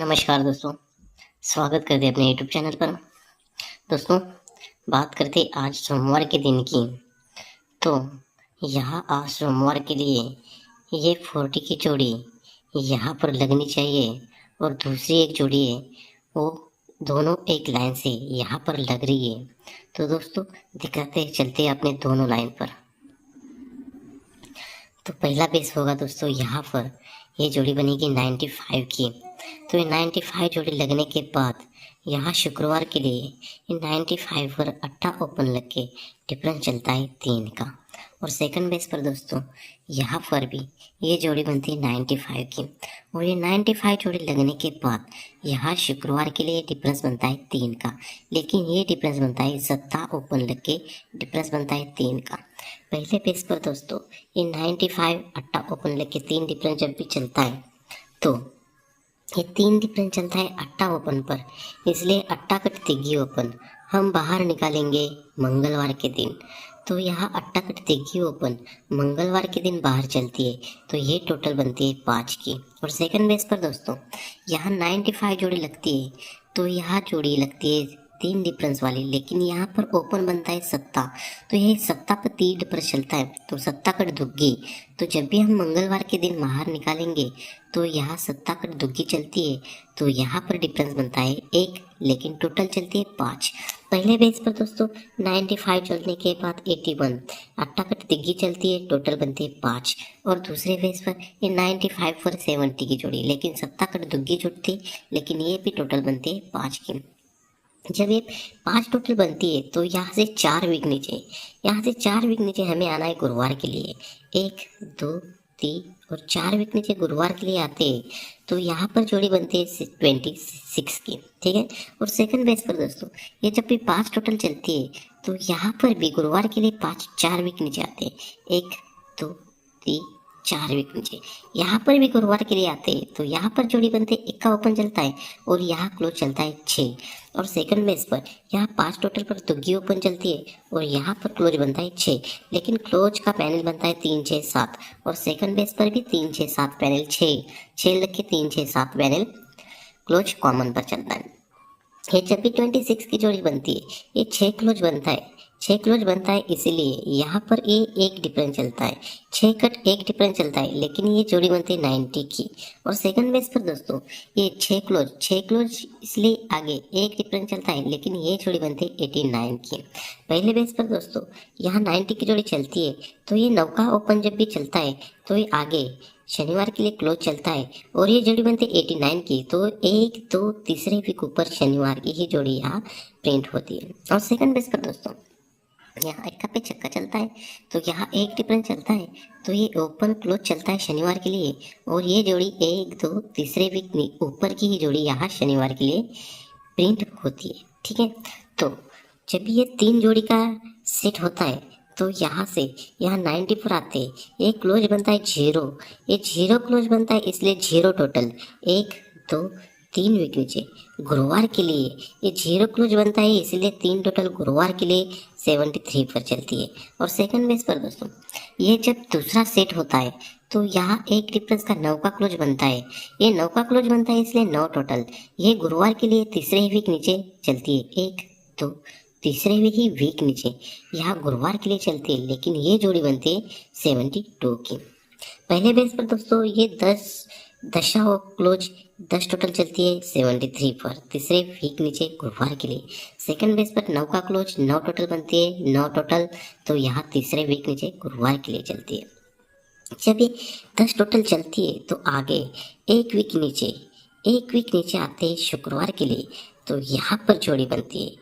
नमस्कार दोस्तों, स्वागत करते हैं अपने यूट्यूब चैनल पर। दोस्तों, बात करते आज सोमवार के दिन की। तो यहाँ आज सोमवार के लिए ये 40 की जोड़ी यहाँ पर लगनी चाहिए और दूसरी एक जोड़ी है वो दोनों एक लाइन से यहाँ पर लग रही है। तो दोस्तों दिखाते चलते हैं अपने दोनों लाइन पर। तो पहला बेस होगा दोस्तों यहाँ पर ये जोड़ी बनेगी 95 की। तो ये 95 जोड़ी लगने के बाद यहाँ शुक्रवार के लिए ये 95 पर अट्ठा ओपन लग के डिफरेंस चलता है 3 का। और सेकंड बेस पर दोस्तों यहाँ पर भी ये जोड़ी बनती है 95 की। और ये 95 जोड़ी लगने के बाद यहाँ शुक्रवार के लिए डिफरेंस बनता है 3 का, लेकिन ये डिफरेंस बनता है सत्ता ओपन लग के डिफरेंस बनता है 3 का। पहले पेज पर दोस्तों ये 95 अट्टा ओपन लेके 3 डिफरेंस जब भी चलता है तो ये 3 डिफरेंस चलता है अट्टा ओपन पर, इसलिए अट्टा कट तिग्गी ओपन हम बाहर निकालेंगे मंगलवार के दिन। तो यहाँ अट्टा कट तिग्गी ओपन मंगलवार के दिन बाहर चलती है, तो ये टोटल बनती है 5 की। और सेकंड बेस पर दोस्तों यहाँ 95 जोड़ी लगती है, तो यहाँ जोड़ी लगती है 3 डिफरेंस वाली, लेकिन यहाँ पर ओपन बनता है सत्ता। तो ये सत्ता पर 3 डिफरेंस चलता है, तो सत्ता कट दुग्गी। तो जब भी हम मंगलवार के दिन बाहर निकालेंगे तो यहाँ सत्ता कट दुग्गी चलती है, तो यहाँ पर डिफरेंस बनता है 1, लेकिन टोटल चलती है 5। पहले बेस पर दोस्तों 95 चलने के बाद 81 अट्टा कट तिग्गी चलती है, टोटल बनती है 5। और दूसरे बेस पर ये 95 पर 70 की जोड़ी, लेकिन सत्ता कट दुग्गी जुड़ती, लेकिन ये भी टोटल बनती है 5 की। जब ये 5 टोटल बनती है तो यहाँ से 4 वीक नीचे, यहाँ से 4 वीक नीचे हमें आना है गुरुवार के लिए। 1 2 3 और 4 वीक नीचे गुरुवार के लिए आते हैं, तो यहाँ पर जोड़ी बनती है 26 की, ठीक है। और सेकंड बेस पर दोस्तों ये जब भी 5 टोटल चलती है तो यहाँ पर भी गुरुवार के लिए 4 वीक नीचे आते हैं। 1 2 3 4 वीक नीचे, यहाँ पर भी गुरुवार के लिए आते हैं, तो यहाँ पर जोड़ी बनते हैं 1 का ओपन चलता है और यहाँ क्लोज चलता है 6। और सेकंड बेस पर यहाँ 5 टोटल पर दुग्गी ओपन चलती है और यहाँ पर क्लोज बनता है 6, लेकिन क्लोज का पैनल बनता है 3 6 7। और सेकंड बेस पर भी 3 6 7 पैनल 6 लग के 3 6 7 पैनल क्लोज कॉमन पर चलता है। ये जब भी 26 की जोड़ी बनती है ये 6 क्लोज बनता है, 6 क्लोज बनता है, इसीलिए यहाँ पर ये 1 डिफरेंस चलता है। 6 कट 1 डिफरेंस चलता है, लेकिन ये जोड़ी बनती है 90 की। और सेकंड बेस पर दोस्तों ये 6 क्लोज इसलिए आगे 1 डिफरेंस चलता है, लेकिन ये जोड़ी बनती है 89 की। पहले बेस पर दोस्तों यहाँ 90 की जोड़ी चलती है, तो ये 9 का ओपन जब भी चलता है तो ये आगे शनिवार के लिए क्लोज चलता है और ये जोड़ी बनती है 89 की। तो 1 2 तीसरे वीक ऊपर शनिवार की ही जोड़ी यहाँ प्रिंट होती है। और सेकंड बेस पर दोस्तों यहाँ 1 पे छक्का चलता है, तो यहाँ 1 डिफरेंस चलता है, तो ये ओपन क्लोज चलता है शनिवार के लिए। और ये जोड़ी 1 2 तीसरे वीक ऊपर की ही जोड़ी यहाँ शनिवार के लिए प्रिंट होती है, ठीक है। तो जब ये 3 जोड़ी का सेट होता है तो यहाँ से यहाँ 90 पर आते हैं, एक क्लोज बनता है 0, ये 0 क्लोज बनता है, इसलिए 0 टोटल 1 2 3 वीक नीचे गुरुवार के लिए ये 0 क्लोज बनता है, इसलिए 3 टोटल गुरुवार के लिए 73 पर चलती है। और सेकंड बेस पर दोस्तों ये जब दूसरा सेट होता है तो यहाँ 1 डिफरेंस का 9 का क्लोज बनता है, ये 9 का क्लोज बनता है, इसलिए 9 टोटल ये गुरुवार के लिए तीसरे वीक नीचे चलती है। 1 2 तीसरे ही वीक नीचे यहाँ गुरुवार के लिए चलती है, लेकिन ये जोड़ी बनती है 72 की। पहले बेस पर दोस्तों ये 10 क्लोज 10 टोटल चलती है 73 पर तीसरे वीक नीचे गुरुवार के लिए। सेकंड बेस पर 9 का क्लोज 9 टोटल बनती है, 9 टोटल, तो यहाँ तीसरे वीक नीचे गुरुवार के लिए चलती है। जब ये 10 टोटल चलती है तो आगे 1 वीक नीचे आते हैं शुक्रवार के लिए, तो यहाँ पर जोड़ी बनती है,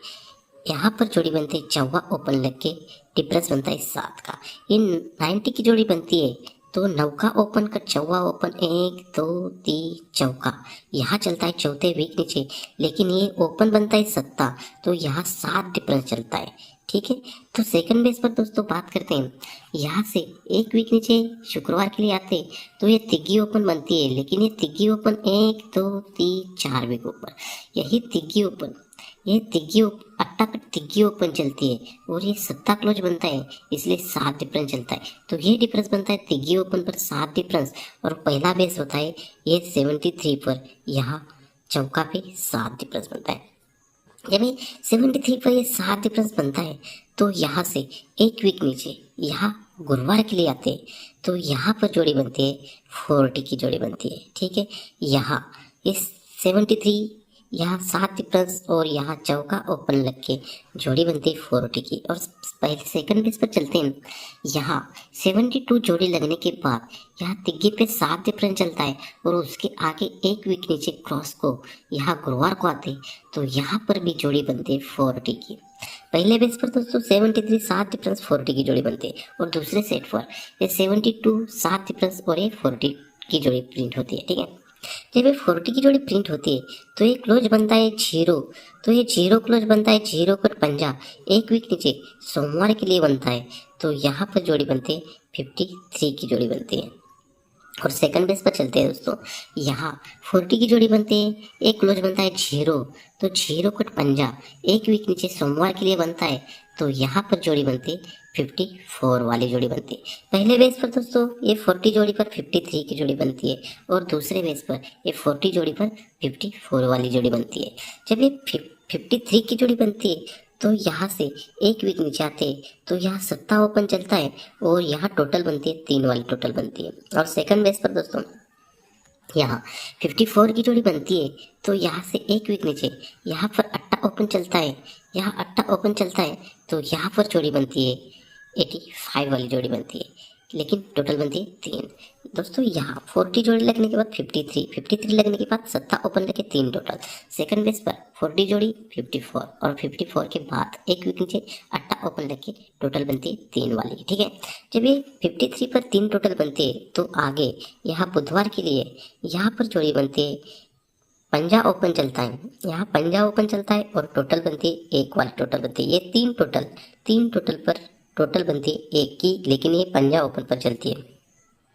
यहाँ पर जोड़ी बनती है 14 ओपन लग के डिफरेंस बनता है 7 का। ये 90 की जोड़ी बनती है, तो 9 का ओपन का 14 ओपन 1 2 3 चौका यहाँ चलता है चौथे वीक नीचे, लेकिन ये ओपन बनता है 7, तो यहाँ 7 डिफरेंस चलता है, ठीक है। तो सेकंड बेस पर दोस्तों बात करते हैं, यहाँ से 1 वीक नीचे शुक्रवार के लिए आते तो ये तिग्गी ओपन बनती है, लेकिन ये तिग्गी ओपन 1 2 3 4 वीक ऊपर, यही तिग्गी ओपन, ये तिग्गी अट्टा कट तिग्गी ओपन चलती है और ये 7 क्लोज बनता है, इसलिए 7 डिफरेंस चलता है। तो ये डिफरेंस बनता है तिग्गी ओपन पर 7 डिफरेंस, और पहला बेस होता है ये 73 पर, यहाँ चौका पे 7 डिफरेंस बनता है। जब ये 73 पर ये 7 डिफरेंस बनता है तो यहाँ से एक वीक नीचे यहाँ गुरुवार के लिए आते हैं तो यहाँ पर जोड़ी बनती है 40 की जोड़ी बनती है। ठीक है, यहाँ इस 73 यहाँ 7 डिफरेंस और यहाँ चौका ओपन लग के जोड़ी बनती है 40 की। और पहले सेकंड बेस पर चलते हैं, यहाँ 72 जोड़ी लगने के बाद यहाँ तिग्गे पे 7 डिफरेंस चलता है और उसके आगे एक वीक नीचे क्रॉस को यहाँ गुरुवार को आते तो यहाँ पर भी जोड़ी बनती है 40 की। पहले बेस पर दोस्तों 73 7 डिफरेंस 40 की जोड़ी बनती है और दूसरे सेट पर ये 72 7 डिफरेंस और ये 40 की जोड़ी प्रिंट होती है। ठीक है, जब ये 40 की जोड़ी प्रिंट होती है तो ये क्लोज बनता है 0, तो ये 0 क्लोज बनता है 0 पर पंजा एक वीक नीचे सोमवार के लिए बनता है तो यहाँ पर जोड़ी बनती है 53 की जोड़ी बनती है। और सेकंड बेस पर चलते हैं दोस्तों, यहाँ 40 की जोड़ी बनती है, एक क्लोज बनता है 0, तो 0 कट पंजा एक वीक नीचे सोमवार के लिए बनता है तो यहाँ पर जोड़ी बनती है 54 वाली जोड़ी बनती है। पहले बेस पर दोस्तों ये 40 जोड़ी पर 53 की जोड़ी बनती है और दूसरे बेस पर ये 40 जोड़ी पर 54 वाली जोड़ी बनती है। जब ये 53 की जोड़ी बनती है तो यहाँ से एक वीक नीचे आते हैं तो यहाँ 7 ओपन चलता है और यहाँ टोटल बनती है 3 वाली टोटल बनती है। और सेकंड बेस पर दोस्तों यहाँ 54 की जोड़ी बनती है तो यहाँ से एक वीक नीचे यहाँ पर 8 ओपन चलता है, यहाँ 8 ओपन चलता है तो यहाँ पर जोड़ी बनती है 85 वाली जोड़ी बनती है, लेकिन टोटल बनती है 3। दोस्तों यहाँ 40 जोड़ी लगने के बाद 53 लगने के बाद 7 ओपन लगे 3 टोटल। सेकंड बेस पर 40 जोड़ी 54 और 54 के बाद एक वीक नीचे 8 ओपन लगे टोटल बनती है 3 वाली। ठीक है, जब ये 53 पर 3 टोटल बनती है तो आगे यहाँ बुधवार के लिए यहाँ पर जोड़ी बनती है पंजा ओपन चलता है, यहाँ पंजा ओपन चलता है और टोटल बनती है 1 वाली टोटल बनती है। ये 3 टोटल पर टोटल बनती है 1 की, लेकिन ये पंजा ओपन पर चलती है।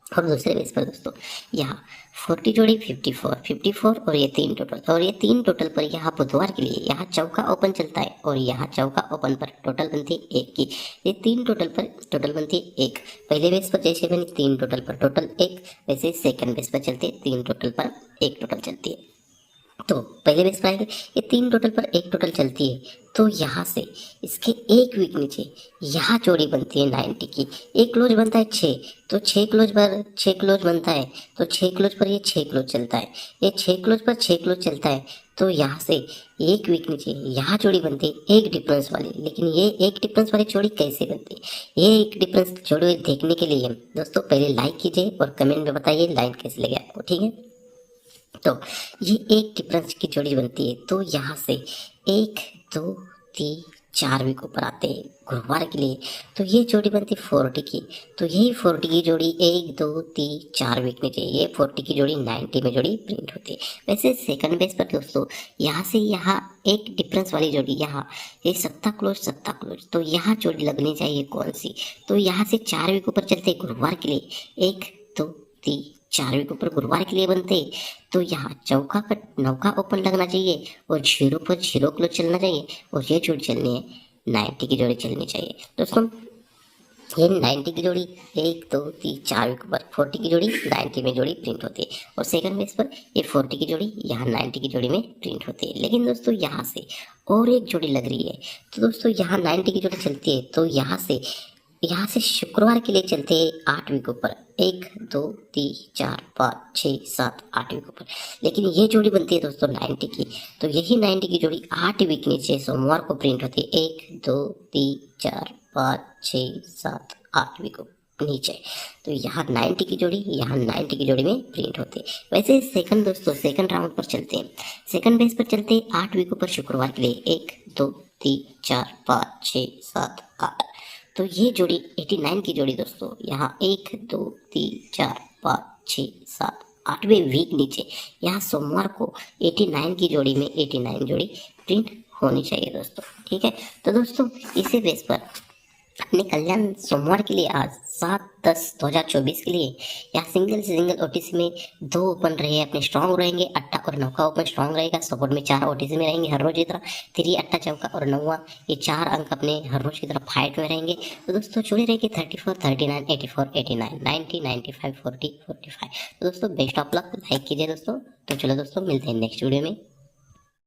और दूसरे बेस पर दोस्तों यहाँ 40 जोड़ी 54 और ये 3 टोटल, और ये 3 टोटल पर यहाँ बुधवार के लिए यहाँ चौका ओपन चलता है और यहाँ चौका ओपन पर टोटल बनती है 1 की। ये 3 टोटल पर टोटल बनती है 1। पहले बेस पर जैसे मैंने 3 टोटल पर टोटल 1, वैसे सेकंड बेस पर चलते 3 टोटल पर 1 टोटल चलती है। तो पहले बेस पर आएंगे, ये 3 टोटल पर 1 टोटल चलती है तो यहाँ से इसके एक वीक नीचे यहाँ जोड़ी बनती है 90 की। एक क्लोज बनता है 6, तो 6 क्लोज पर 6 क्लोज बनता है तो 6 क्लोज पर ये 6 क्लोज चलता है, ये 6 क्लोज पर 6 क्लोज चलता है तो यहाँ से एक वीक नीचे यहाँ जोड़ी बनती है 1 डिफरेंस वाली। लेकिन ये 1 डिफरेंस वाली जोड़ी कैसे बनती है, ये 1 डिफरेंस जोड़ी देखने के लिए दोस्तों पहले लाइक कीजिए और कमेंट में बताइए लाइन कैसे लगे आपको। ठीक है, तो ये 1 डिफरेंस की जोड़ी बनती है तो यहाँ से 1 2 3 4 वीक ऊपर आते हैं गुरुवार के लिए तो ये जोड़ी बनती है 40 की। तो यही 40 की जोड़ी 1 2 3 4 वीक में चाहिए, ये 40 की जोड़ी 90 में जोड़ी प्रिंट होती है। वैसे सेकंड बेस पर दोस्तों यहाँ से यहाँ 1 डिफरेंस वाली जोड़ी यहाँ ये 7 क्लोज तो यहाँ जोड़ी लगनी चाहिए कौन सी, तो यहाँ से 4 वीक ऊपर चलते गुरुवार के लिए 1 2 3 4 वीक ऊपर गुरुवार के लिए बनते तो यहाँ चौका का 9 ओपन लगना चाहिए और 0 पर 0 क्लोज चलना चाहिए और ये जोड़ी चलनी है 90 की जोड़ी चलनी चाहिए। दोस्तों ये 90 की जोड़ी 1 2 3 4 वीक ऊपर 40 की जोड़ी 90 में जोड़ी प्रिंट होती है और सेकंड बेस पर ये 40 की जोड़ी यहाँ 90 की जोड़ी में प्रिंट होती है। लेकिन दोस्तों यहाँ से और एक जोड़ी लग रही है तो दोस्तों यहाँ 90 की जोड़ी चलती है तो यहाँ से शुक्रवार के लिए चलते हैं 8 वीक ऊपर 1 2 3 4 5 6 7 8 वीक ऊपर। लेकिन ये जोड़ी बनती है दोस्तों 90 की, तो यही 90 की जोड़ी 8 वीक नीचे सोमवार को प्रिंट होती है 1 2 3 4 5 6 7 8 वीक नीचे। तो यहाँ 90 की जोड़ी यहाँ 90 की जोड़ी में प्रिंट होती है। वैसे सेकंड दोस्तों सेकंड राउंड पर चलते हैं, सेकंड बेस पर चलते हैं 8 वीक ऊपर शुक्रवार के लिए 1 2 3 4 5 6 7 8। तो ये जोड़ी 89 की जोड़ी दोस्तों यहाँ 1 2 3 4 5 6 7 8वें वीक नीचे यहाँ सोमवार को 89 की जोड़ी में 89 जोड़ी प्रिंट होनी चाहिए दोस्तों। ठीक है, तो दोस्तों इसी बेस पर अपने कल्याण सोमवार के लिए आज 7/10/2024 के लिए यहाँ सिंगल ओटीसी में 2 ओपन रहे अपने स्ट्रॉन्ग रहेंगे, 8 और 9 का ओपन स्ट्रॉन्ग रहेगा, सपोर्ट में 4 ओटीसी में रहेंगे हर रोज की तरह 3 8 चौका और 9 ये 4 अंक अपने हर रोज की तरह फाइट में रहेंगे। तो दोस्तों जुड़े रहेंगे 34 39 84 89 90 95 40 45। तो दोस्तों बेस्ट ऑफ लक, लाइक कीजिए दोस्तों। तो चलो दोस्तों मिलते हैं नेक्स्ट वीडियो में।